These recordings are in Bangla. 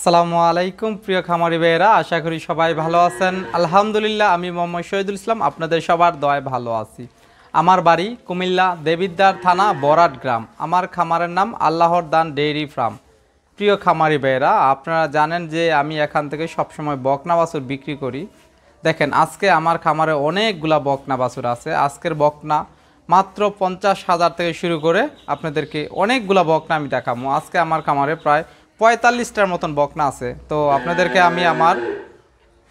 আসসালামু আলাইকুম প্রিয় খামারি ভাইয়েরা, আশা করি সবাই ভালো আছেন। আলহামদুলিল্লাহ, আমি মোহাম্মদ শহীদুল ইসলাম আপনাদের সবার দয়ায় ভালো আছি। আমার বাড়ি কুমিল্লা দেবিদ্বার থানা বরাট গ্রাম। আমার খামারের নাম আল্লাহর দান ডেইরি ফার্ম। প্রিয় খামারি ভাইয়েরা, আপনারা জানেন যে আমি এখান থেকে সবসময় বকনা বাছুর বিক্রি করি। দেখেন, আজকে আমার খামারে অনেকগুলা বকনা বাছুর আছে। আজকের বকনা মাত্র 50,000 থেকে শুরু করে আপনাদেরকে অনেকগুলা বকনা আমি দেখাবো। আজকে আমার খামারে প্রায় 45টার মতন বকনা আছে। তো আপনাদেরকে আমি আমার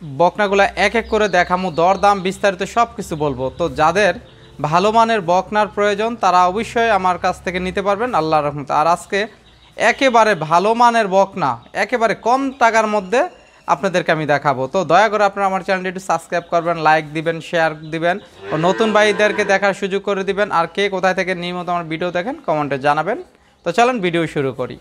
বকনাগুলো এক এক করে দেখাবো, দরদাম বিস্তারিত সব কিছু বলবো। তো যাদের ভালো মানের বকনার প্রয়োজন তারা অবশ্যই আমার কাছ থেকে নিতে পারবেন আল্লাহর রহমতে। আর আজকে একেবারে ভালো মানের বকনা একেবারে কম টাকার মধ্যে আপনাদেরকে আমি দেখাবো। তো দয়া করে আপনারা আমার চ্যানেলটি একটু সাবস্ক্রাইব করবেন, লাইক দিবেন, শেয়ার দিবেন ও নতুন ভাইদেরকে দেখার সুযোগ করে দিবেন। আর কে কোথায় থেকে নিয়মিত আমার ভিডিও দেখেন কমেন্টে জানাবেন। তো চলেন ভিডিও শুরু করি।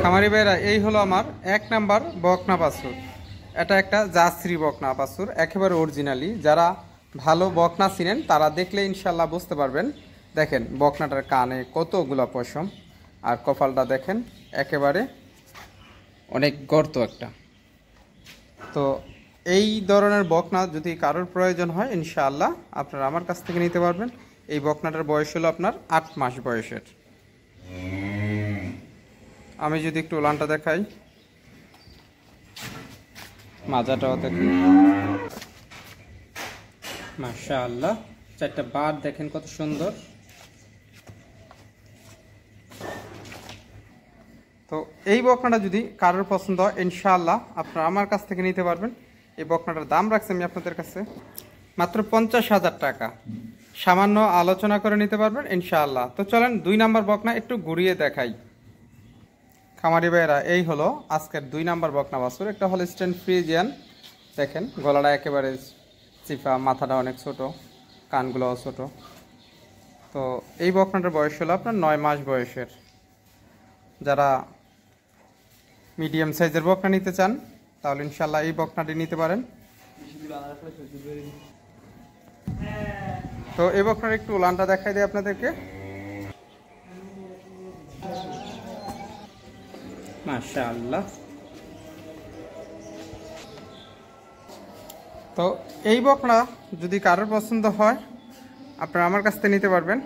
খামারি ভাইরা, এই হলো আমার 1 নাম্বার বকনা বাছুর। এটা একটা জার্সি বকনা বাছুর, একেবারে অরিজিনালি। যারা ভালো বকনা চিনেন তারা দেখলে ইনশাল্লাহ বুঝতে পারবেন। দেখেন বকনাটার কানে কতগুলা পশম, আর কপালটা দেখেন একেবারে অনেক গর্ত একটা। তো এই ধরনের বকনা যদি কারোর প্রয়োজন হয় ইনশাআল্লাহ আপনারা আমার কাছ থেকে নিতে পারবেন। এই বকনাটার বয়স হলো আপনার 8 মাস বয়সের। আমি যদি একটু উলানটা দেখাই, মাজাটাও দেখেন মাশাআল্লাহ, 4টা বার দেখেন কত সুন্দর। তো এই বকনাটা যদি কারোর পছন্দ হয় ইনশাআল্লাহ আপনারা আমার কাছ থেকে নিতে পারবেন। এই বকনাটার দাম রাখছি আমি আপনাদের কাছে মাত্র 50,000 টাকা। সামান্য আলোচনা করে নিতে পারবেন ইনশাআল্লাহ। তো চলেন 2 নাম্বার বকনা একটু ঘুরিয়ে দেখাই। খামারি ভাইয়েরা, এই হলো আজকের 2 নাম্বার বকনা বাছুর। একটা হলস্টেইন ফ্রিজিয়ান। দেখেন গলাটা একেবারে চিপা, মাথাটা অনেক ছোট, কানগুলোও ছোট। তো এই বকনাটার বয়স হলো আপনার 9 মাস বয়সের। যারা মিডিয়াম সাইজের বকনা নিতে চান তাহলে ইনশাল্লাহ এই বকনাটি নিতে পারেন। তো এই বকনার একটু উলানটা দেখাই দিই আপনাদেরকে। মাশাআল্লাহ। তো এই বকনা যদি কারোর পছন্দ হয় আপনারা আমার কাছ থেকে নিতে পারবেন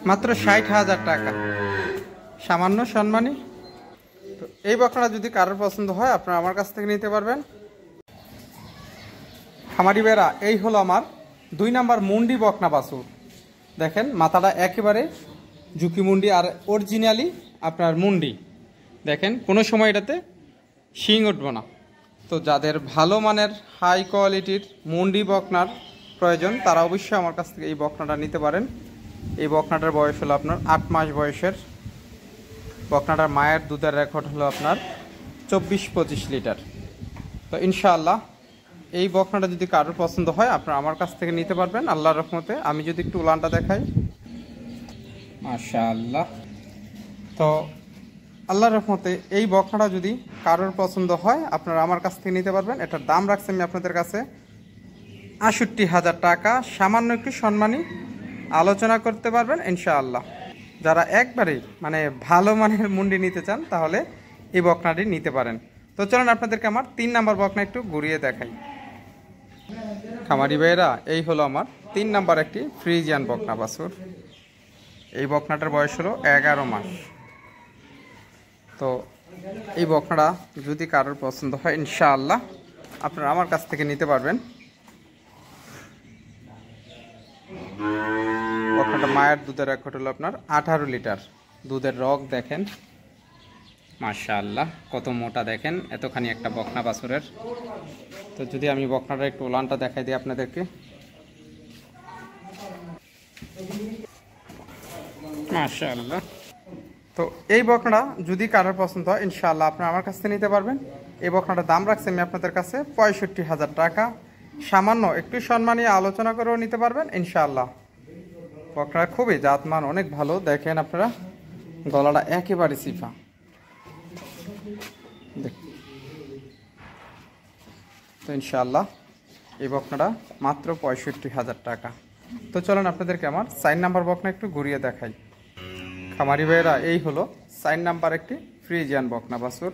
মাত্র 60,000 টাকা, সামান্য সম্মানী। তো এই বকনাটা যদি কারোর পছন্দ হয় আপনারা আমার কাছ থেকে নিতে পারবেন। খামারি ভাইরা, এই হলো আমার 2 নাম্বার মুন্ডি বকনা বাছুর। দেখেন মাথাটা একেবারে ঝুঁকি মুন্ডি, আর অরিজিনালি আপনার মুন্ডি। দেখেন কোনো সময় এটাতে শিং উঠবে না। তো যাদের ভালো মানের হাই কোয়ালিটির মুন্ডি বকনার প্রয়োজন তারা অবশ্যই আমার কাছ থেকে এই বকনাটা নিতে পারেন। এই বকনাটার বয়স হলো আপনার 8 মাস বয়সের। বকনাটার মায়ের দুধের রেকর্ড হলো আপনার 24-25 লিটার। তো ইনশাআল্লাহ এই বকনাটা যদি কারোর পছন্দ হয় আপনারা আমার কাছ থেকে নিতে পারবেন আল্লাহর রহমতে। আমি যদি একটু উলানটা দেখাই, মাশাআল্লাহ। তো আল্লাহর রহমতে এই বকনাটা যদি কারোর পছন্দ হয় আপনারা আমার কাছ থেকে নিতে পারবেন। এটার দাম রাখছি আমি আপনাদের কাছে 68,000 টাকা। সামান্য একটু সম্মানী আলোচনা করতে পারবেন ইনশাআল্লাহ। যারা একবারেই মানে ভালো মানের মুন্ডি নিতে চান তাহলে এই বকনাটি নিতে পারেন। তো চলুন আপনাদেরকে আমার 3 নাম্বার বকনা একটু ঘুরিয়ে দেখাই। খামারি ভাইয়েরা, এই হলো আমার 3 নাম্বার একটি ফ্রিজিয়ান বকনা বাছুর। এই বকনাটার বয়স হলো 11 মাস। তো এই বকনাটা যদি কারোর পছন্দ হয় ইনশাআল্লাহ আপনারা আমার কাছ থেকে নিতে পারবেন। বকনাটা মায়ের দুধের রেকর্ড হলো আপনার 18 লিটার। দুধের রগ দেখেন মাশাআল্লাহ, কত মোটা দেখেন এতখানি একটা বকনা বাছুরের। তো যদি আমি বকনাটা একটু উলানটা দেখাই দিই আপনাদেরকে, মাশাআল্লাহ। তো এই বকনাটা যদি কারোর পছন্দ হয় ইনশাআল্লাহ আপনারা আমার কাছ থেকে নিতে পারবেন। এই বকনাটার দাম রাখছি আমি আপনাদের কাছে 65,000 টাকা। সামান্য একটু সম্মানী আলোচনা করেও নিতে পারবেন ইনশাআল্লাহ। বকনাটা খুবই জাতমান অনেক ভালো। দেখেন আপনারা গলাটা একেবারে চিফা। তো ইনশাআল্লাহ এই বকনাটা মাত্র 65,000 টাকা। তো চলেন আপনাদেরকে আমার 4 নাম্বার বকনা একটু ঘুরিয়ে দেখাই। খামারি ভাইয়েরা, এই হলো 4 নাম্বার একটি ফ্রিজিয়ান বকনা বাছুর।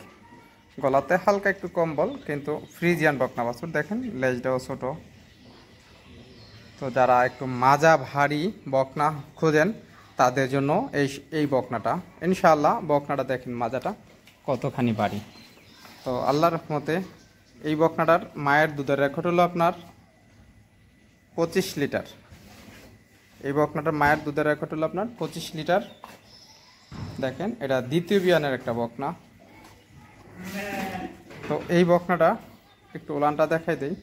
গলাতে হালকা একটু কম্বল, কিন্তু ফ্রিজিয়ান বকনা বাছুর। দেখেন লেজটাও ছোট। তো যারা একটু মাজা ভারী বকনা খোঁজেন তাদের জন্য এই বকনাটা, ইনশাআল্লাহ বকনাটা দেখেন মাজাটা কতখানি বাড়ি। তো আল্লাহর রহমতে এই বকনাটার মায়ের দুধের রেকর্ড হলো আপনার 25 লিটার। এই বকনাটার মায়ের দুধের রেকর্ড হলো আপনার 25 লিটার। দেখেন এটা দ্বিতীয় বিয়ানের একটা বকনা। তো এই বকনাটা একটু ওলানটা দেখাই দেই।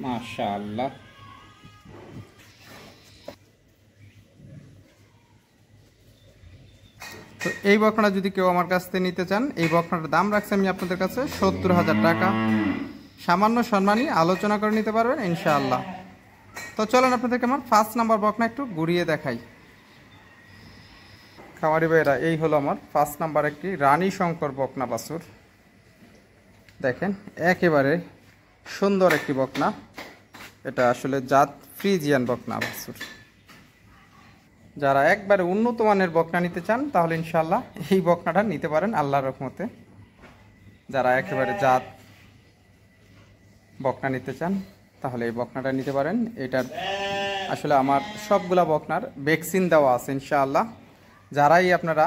মাশাআল্লাহ, তো এই বকনাটা যদি কেউ আমার কাছ থেকে নিতে চান, এই বকনাটার দাম রাখছি আমি আপনাদের কাছে 70,000 টাকা। সামান্য সম্মানী আলোচনা করে নিতে পারবেন ইনশাআল্লাহ। তো চলেন আপনাদেরকে আমার 5 নাম্বার বকনা একটু ঘুরিয়ে দেখাই। খামারি ভাইরা, এই হলো আমার 5 নাম্বার একটি রানী শঙ্কর বকনা বাছুর। দেখেন একেবারে সুন্দর একটি বকনা। এটা আসলে জাত ফ্রিজিয়ান বকনা বাছুর। যারা একবারে উন্নত মানের বকনা নিতে চান তাহলে ইনশাআল্লাহ এই বকনাটা নিতে পারেন আল্লাহর রহমতে। যারা একেবারে জাত বকনা নিতে চান তাহলে এই বকনাটা নিতে পারেন। এটার আসলে আমার সবগুলা বকনার ভ্যাকসিন দেওয়া আছে ইনশাআল্লাহ। যারাই আপনারা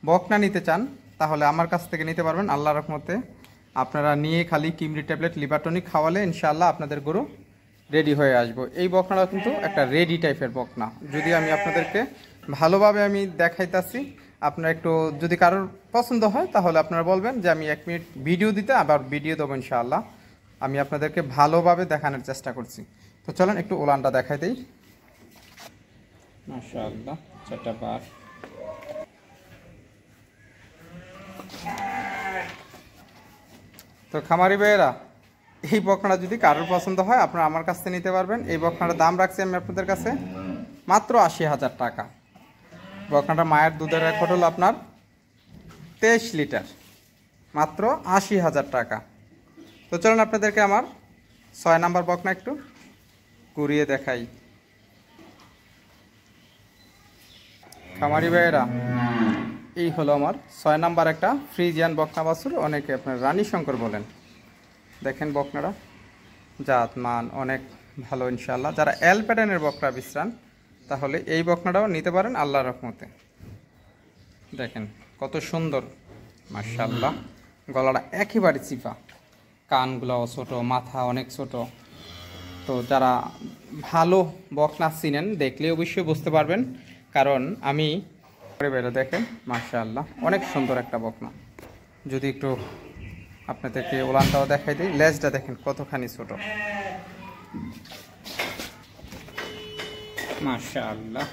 বকনা নিতে চান তাহলে আমার কাছ থেকে নিতে পারবেন আল্লাহর রহমতে। আপনারা নিয়ে খালি কিমরি ট্যাবলেট লিভার টনিক খাওয়ালে ইনশাআল্লাহ আপনাদের গরু রেডি হয়ে আসবো। এই বকনাটা কিন্তু একটা রেডি টাইপের বকনা। যদি আমি আপনাদেরকে ভালোভাবে আমি দেখাইতাছি, আপনারা একটু যদি কারোর পছন্দ হয় তাহলে আপনারা বলবেন যে আমি 1 মিনিট ভিডিও দিতে, আবার ভিডিও দেবো ইনশাআল্লাহ। আমি আপনাদেরকে ভালোভাবে দেখানোর চেষ্টা করছি। তো চলেন একটু ওলানটা দেখাই দিই। মাশাআল্লাহ, চারটা বার। তো খামারি ভাইয়েরা, এই বকনাটা যদি কারোর পছন্দ হয় আপনারা আমার কাছ থেকে নিতে পারবেন। এই বকনাটার দাম রাখছি আমি আপনাদের কাছে মাত্র 80,000 টাকা। বকনাটা মায়ের দুধের রেকর্ড হলো আপনার 23 লিটার, মাত্র 80,000 টাকা। তো চলুন আপনাদেরকে আমার 6 নাম্বার বকনা একটু ঘুরিয়ে দেখাই। খামারি ভাইয়েরা, এই হলো আমার 6 নাম্বার একটা ফ্রিজিয়ান বকনা বাছুর। অনেকে আপনার রানী শঙ্কর বলেন। দেখেন বকনাটা জাত মান অনেক ভালো ইনশাআল্লাহ। যারা এল প্যাটার্নের বকনা বিশ্রান তাহলে এই বকনাটাও নিতে পারেন আল্লাহর রহমতে। দেখেন কত সুন্দর, মাশাআল্লাহ। গলাটা একেবারে চিপা, কানগুলোও ছোট, মাথা অনেক ছোট। তো যারা ভালো বকনা চিনেন দেখলে অবশ্যই বুঝতে পারবেন, কারণ আমি বেড়ে দেখেন মাশাআল্লাহ অনেক সুন্দর একটা বকনা। যদি একটু আপনাদেরকে ওলানটাও দেখাই দিই, লেজটা দেখেন কতখানি ছোট, মাশাআল্লাহ।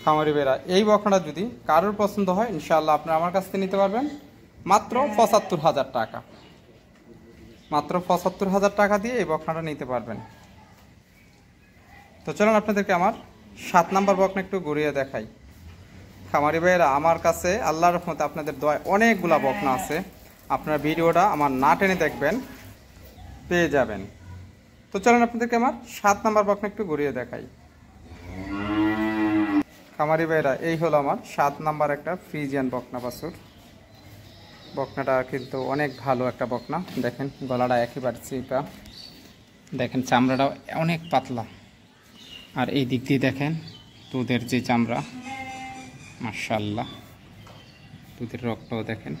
খামারি বেড়া, এই বকনাটা যদি কারোর পছন্দ হয় ইনশাআল্লাহ আপনারা আমার কাছ থেকে নিতে পারবেন মাত্র 75,000 টাকা। মাত্র 75,000 টাকা দিয়ে এই বকনাটা নিতে পারবেন। তো চলুন আপনাদেরকে আমার 7 নাম্বার বকনা একটু ঘুরিয়ে দেখাই। খামারি ভাইয়েরা, আমার কাছে আল্লাহর রহমতে আপনাদের দোয়ায় অনেকগুলা বকনা আছে। আপনার ভিডিওটা আমার না টেনে দেখবেন, পেয়ে যাবেন। তো চলুন আপনাদেরকে আমার 7 নাম্বার বকনা একটু ঘুরিয়ে দেখাই। খামারি ভাইয়েরা, এই হলো আমার 7 নাম্বার একটা ফ্রিজিয়ান বকনা বাছুর। বকনাটা কিন্তু অনেক ভালো একটা বকনা। দেখেন গলাটা একেবারে চিপা, দেখেন চামড়াটাও অনেক পাতলা, আর এই দিক দিয়ে দেখেন দুধের যে চামড়া, মাশাআল্লাহ দুধের রক্তও দেখেন।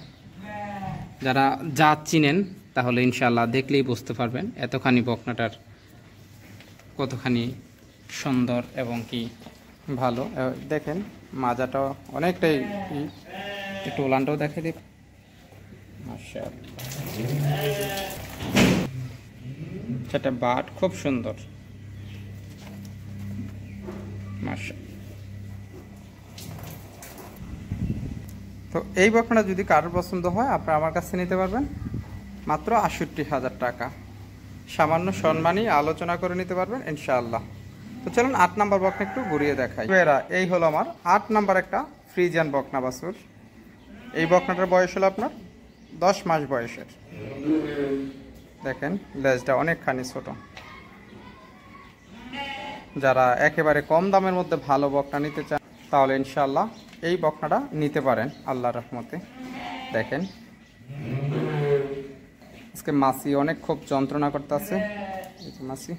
যারা জাত চিনেন তাহলে ইনশাআল্লাহ দেখলেই বুঝতে পারবেন এতখানি বকনাটার কতখানি সুন্দর এবং কি ভালো। দেখেন মাজাটাও অনেকটাই, একটু ওলানটাও দেখে দিই, মাশাআল্লাহ সেটা বাট খুব সুন্দর, মাশাআল্লাহ। তো এই বকনাটা যদি কারোর পছন্দ হয় আপনারা আমার কাছে নিতে পারবেন মাত্র 68,000 টাকা। সামান্য সম্মানী আলোচনা করে নিতে পারবেন ইনশাআল্লাহ। তো চলুন 8 নাম্বার বকনা একটু ঘুরিয়ে দেখাই। এই হলো আমার 8 নাম্বার একটা ফ্রিজিয়ান বকনা বাছুর। এই বকনাটার বয়স হলো আপনার 10 মাস বয়সের। দেখেন লেজটা অনেকখানি ছোট। যারা একেবারে কম দামের মধ্যে ভালো বকনা নিতে চান তাহলে ইনশাআল্লাহ এই বকনাটা নিতে পারেন আল্লাহর রহমতে। দেখেন আজকে মাছি অনেক খুব যন্ত্রণা করতেছে, এই যে মাছি।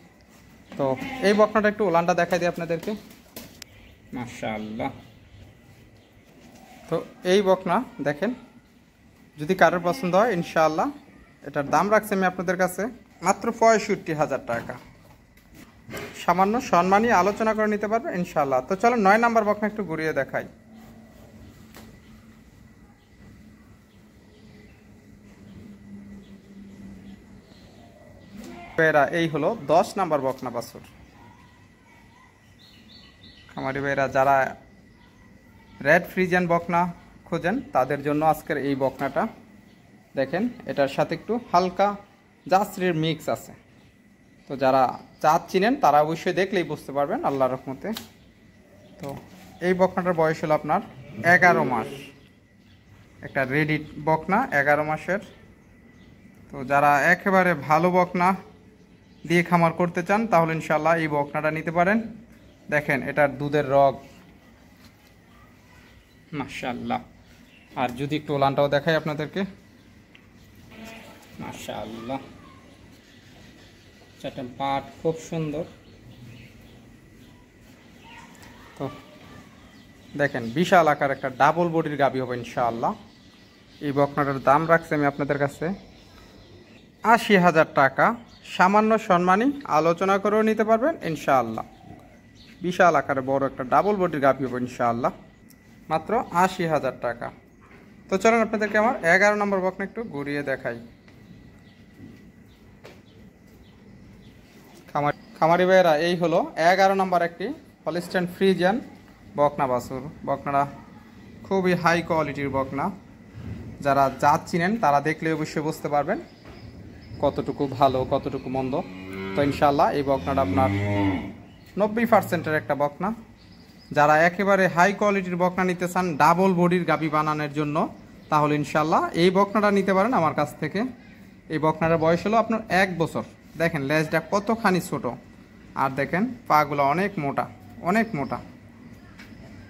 তো এই বকনাটা একটু ওলানটা দেখাই দিই আপনাদেরকে। মাশাআল্লাহ। তো এই বকনা দেখেন, যদি কারোর পছন্দ হয় ইনশাআল্লাহ এটার দাম রাখছি আমি আপনাদের কাছে মাত্র ৬৫,০০০ টাকা। সামান্য সম্মানী আলোচনা করে নিতে পারবে ইনশাআল্লাহ। তো চলো ৯ নাম্বার বকনা একটু ঘুরিয়ে দেখাই। এই হলো 10 নাম্বার বকনা বাছুর। খামারি ভাইরা যারা রেড ফ্রিজিয়ান বকনা খোঁজেন তাদের জন্য আজকের এই বকনাটা। দেখেন এটার সাথে একটু হালকা জার্সির মিক্স আছে। তো যারা জাত চিনেন তারা অবশ্যই দেখলেই বুঝতে পারবেন আল্লাহর রহমতে। তো এই বকনাটার বয়স হলো আপনার 11 মাস। একটা রেডি বকনা 11 মাসের। তো যারা একেবারে ভালো বকনা দিয়ে খামার করতে চান তাহলে ইনশাআল্লাহ এই বকনাটা নিতে পারেন। দেখেন এটার দুধের রগ মাশাআল্লাহ। আর যদি একটু ওলানটাও দেখাই আপনাদেরকে, মাশাআল্লাহ চারটা পাট খুব সুন্দর। তো দেখেন বিশাল আকার একটা ডাবল বডির গাভী হবে ইনশাআল্লাহ। এই বকনাটার দাম রাখছি আমি আপনাদের কাছে ৮০,০০০ টাকা। সামান্য সম্মানী আলোচনা করেও নিতে পারবেন ইনশাআল্লাহ। বিশাল আকারে বড় একটা ডাবল বডির গাভী হবে ইনশাআল্লাহ, মাত্র ৮০,০০০ টাকা। তো চলুন আপনাদেরকে আমার 11 নম্বর বকনা একটু ঘুরিয়ে দেখাই। খামারি ভাইয়েরা এই হলো 11 নম্বর একটি হলিস্টাইন ফ্রিজিয়ান বকনা বাছুর। বকনাটা খুবই হাই কোয়ালিটির বকনা। যারা জাত চিনেন তারা দেখলে অবশ্যই বুঝতে পারবেন কতটুকু ভালো কতটুকু মন্দ। তো ইনশাআল্লাহ এই বকনাটা আপনার 90%-এর একটা বকনা। যারা একেবারে হাই কোয়ালিটির বকনা নিতে চান ডাবল বডির গাভী বানানোর জন্য তাহলে ইনশাআল্লাহ এই বকনাটা নিতে পারেন আমার কাছ থেকে। এই বকনাটার বয়স হলো আপনার 1 বছর। দেখেন লেজটা কতখানি ছোট, আর দেখেন পাগুলো অনেক মোটা, অনেক মোটা।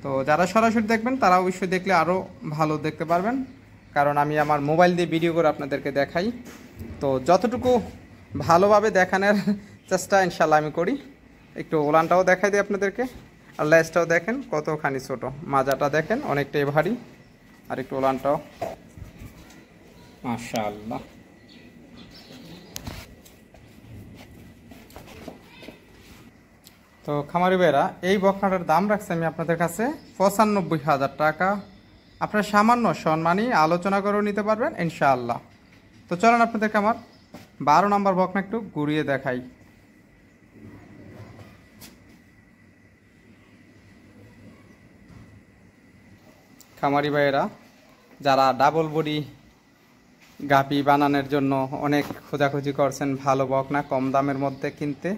তো যারা সরাসরি দেখবেন তারা অবশ্যই দেখলে আরও ভালো দেখতে পারবেন, কারণ আমি আমার মোবাইল দিয়ে ভিডিও করে আপনাদেরকে দেখাই। তো যতটুকু ভালোভাবে দেখানোর চেষ্টা ইনশাআল্লাহ আমি করি। একটু ওলানটাও দেখাই দিই আপনাদেরকে, আর লেজটাও দেখেন কতখানি ছোট, মাজাটা দেখেন অনেকটাই ভারী, আর একটু ওলানটাও মাশাআল্লাহ। তো খামারি ভাইরা এই বকনাটার দাম রাখছি আমি আপনাদের কাছে ৯৫,০০০ টাকা। আপনারা সামান্য সম্মানী আলোচনা করেও নিতে পারবেন ইনশাআল্লাহ। তো চলুন আপনাদেরকে আমার 12 নম্বর বকনা একটু ঘুরিয়ে দেখাই। খামারি ভাইয়েরা যারা ডাবল বডি গাভী বানানোর জন্য অনেক খোঁজাখুঁজি করছেন ভালো বকনা কম দামের মধ্যে কিনতে,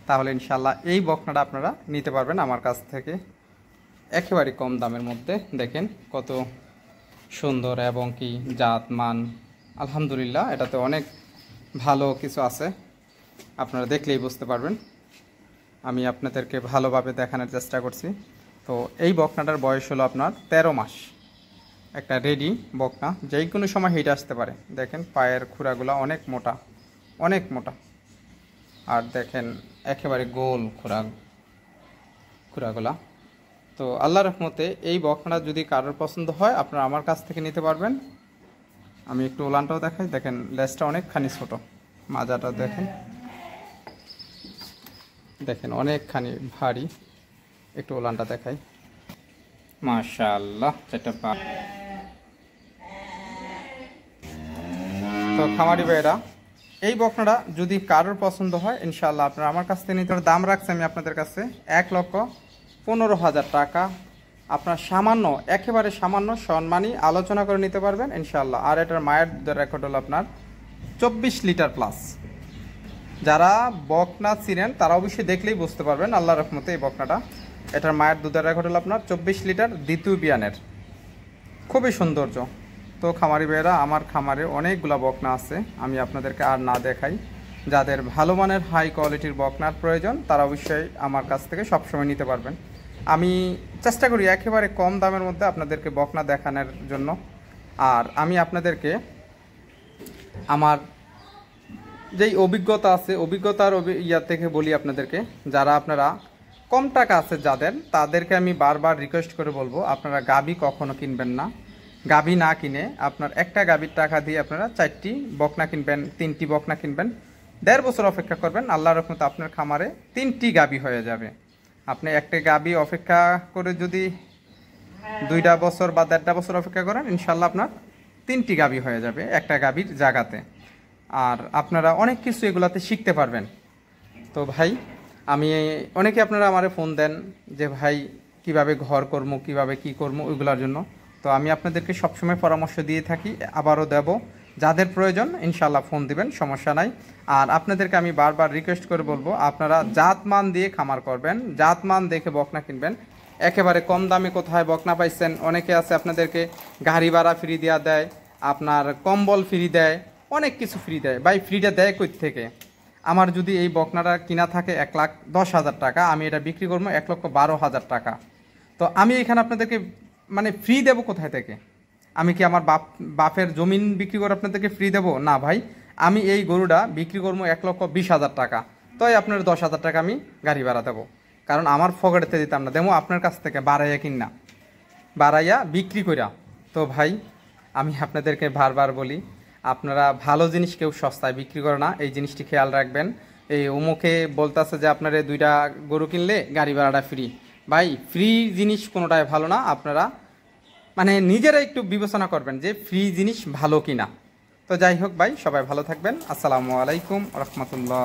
তাহলে ইনশাআল্লাহ এই বকনাটা আপনারা নিতে পারবেন আমার কাছ থেকে একেবারে কম দামের মধ্যে। দেখেন কত সুন্দর এবং কি জাত মান, আলহামদুলিল্লাহ এটাতে অনেক ভালো কিছু আছে, আপনারা দেখলেই বুঝতে পারবেন। আমি আপনাদেরকে ভালোভাবে দেখানোর চেষ্টা করছি। তো এই বকনাটার বয়স হলো আপনার 13 মাস। একটা রেডি বকনা, যেই কোনো সময় হিট আসতে পারে। দেখেন পায়ের খুরাগুলা অনেক মোটা, অনেক মোটা, আর দেখেন একেবারে গোল খুরাগুলা। তো আল্লাহর রহমতে এই বকনাটা যদি কারোর পছন্দ হয় আপনারা আমার কাছ থেকে নিতে পারবেন। আমি একটু ওলানটাও দেখাই। দেখেন লেজটা অনেকখানি ছোট, মাজাটা দেখেন, দেখেন অনেকখানি ভারী। একটু ওলানটা দেখাই, মাশাআল্লাহ চারটা পা। তো খামারি ভাইয়েরা এই বকনাটা যদি কারোর পছন্দ হয় ইনশাআল্লাহ আপনারা আমার কাছ থেকে নিতে। দাম রাখছি আমি আপনাদের কাছে ১,১৫,০০০ টাকা। আপনার সামান্য একেবারে সামান্য সম্মানী আলোচনা করে নিতে পারবেন ইনশাআল্লাহ। আর এটার মায়ের দুধের রেকর্ড হলো আপনার 24 লিটার প্লাস। যারা বকনা চিনেন তারা অবশ্যই দেখলেই বুঝতে পারবেন আল্লাহর রহমতে এই বকনাটা। এটার মায়ের দুধের রেকর্ড হলো আপনার 24 লিটার দ্বিতীয় বিয়ানের, খুবই সৌন্দর্য। তো খামারি ভাইয়েরা, আমার খামারে অনেকগুলা বকনা আছে, আমি আপনাদেরকে আর না দেখাই। যাদের ভালো মানের হাই কোয়ালিটির বকনার প্রয়োজন তারা অবশ্যই আমার কাছ থেকে সবসময় নিতে পারবেন। আমি চেষ্টা করি একেবারে কম দামের মধ্যে আপনাদেরকে বকনা দেখানোর জন্য। আর আমি আপনাদেরকে আমার যেই অভিজ্ঞতা আছে, অভিজ্ঞতার ইয়া থেকে বলি আপনাদেরকে, যারা আপনারা কম টাকা আছে যাদের, তাদেরকে আমি বারবার রিকোয়েস্ট করে বলবো, আপনারা গাভী কখনো কিনবেন না। গাভী না কিনে আপনার একটা গাভীর টাকা দিয়ে আপনারা 4টি বকনা কিনবেন, 3টি বকনা কিনবেন, 1.5 বছর অপেক্ষা করবেন, আল্লাহর রহমতে আপনার খামারে 3টি গাভী হয়ে যাবে। আপনি একটা গাভী অপেক্ষা করে যদি 2টা বছর বা 1.5টা বছর অপেক্ষা করেন, ইনশাল্লাহ আপনার 3টি গাভী হয়ে যাবে একটা গাভীর জায়গাতে। আর আপনারা অনেক কিছু এগুলাতে শিখতে পারবেন। তো ভাই, আমি অনেকে আপনারা আমারে ফোন দেন যে ভাই কিভাবে ঘর করবো, কিভাবে কি করবো, ওইগুলোর জন্য। তো আমি আপনাদেরকে সবসময় পরামর্শ দিয়ে থাকি, আবারও দেব। যাদের প্রয়োজন ইনশাল্লাহ ফোন দিবেন, সমস্যা নাই। আর আপনাদেরকে আমি বারবার রিকোয়েস্ট করে বলবো, আপনারা জাতমান দিয়ে খামার করবেন, জাতমান দেখে বকনা কিনবেন। একেবারে কম দামে কোথায় বকনা পাইছেন, অনেকে আছে আপনাদেরকে গাড়ি ভাড়া ফ্রি দেওয়া দেয়, আপনার কম্বল ফ্রি দেয়, অনেক কিছু ফ্রি দেয়। ভাই ফ্রিটা দেয় কই থেকে? আমার যদি এই বকনাটা কিনা থাকে 1,10,000 টাকা, আমি এটা বিক্রি করবো 1,12,000 টাকা। তো আমি এখানে আপনাদেরকে মানে ফ্রি দেবো কোথায় থেকে? আমি কি আমার বাপের জমিন বিক্রি করে আপনাদেরকে ফ্রি দেবো? না ভাই, আমি এই গরুটা বিক্রি করবো 1,20,000 টাকা। তাই আপনার 10,000 টাকা আমি গাড়ি ভাড়া দেবো, কারণ আমার ফকেটেতে দিতাম না, দেবো আপনার কাছ থেকে বাড়াইয়া কিনা, বাড়াইয়া বিক্রি কইরা। তো ভাই, আমি আপনাদেরকে বারবার বলি, আপনারা ভালো জিনিস কেউ সস্তায় বিক্রি করে না, এই জিনিসটি খেয়াল রাখবেন। এই অমুকে বলতেছে যে আপনার 2টা গরু কিনলে গাড়ি ভাড়াটা ফ্রি। ভাই ফ্রি জিনিস কোনোটাই ভালো না। আপনারা মানে নিজেরা একটু বিবেচনা করবেন যে ফ্রি জিনিস ভালো কিনা। তো যাই হোক ভাই, সবাই ভালো থাকবেন। আসসালামু আলাইকুম রহমতুল্লাহ।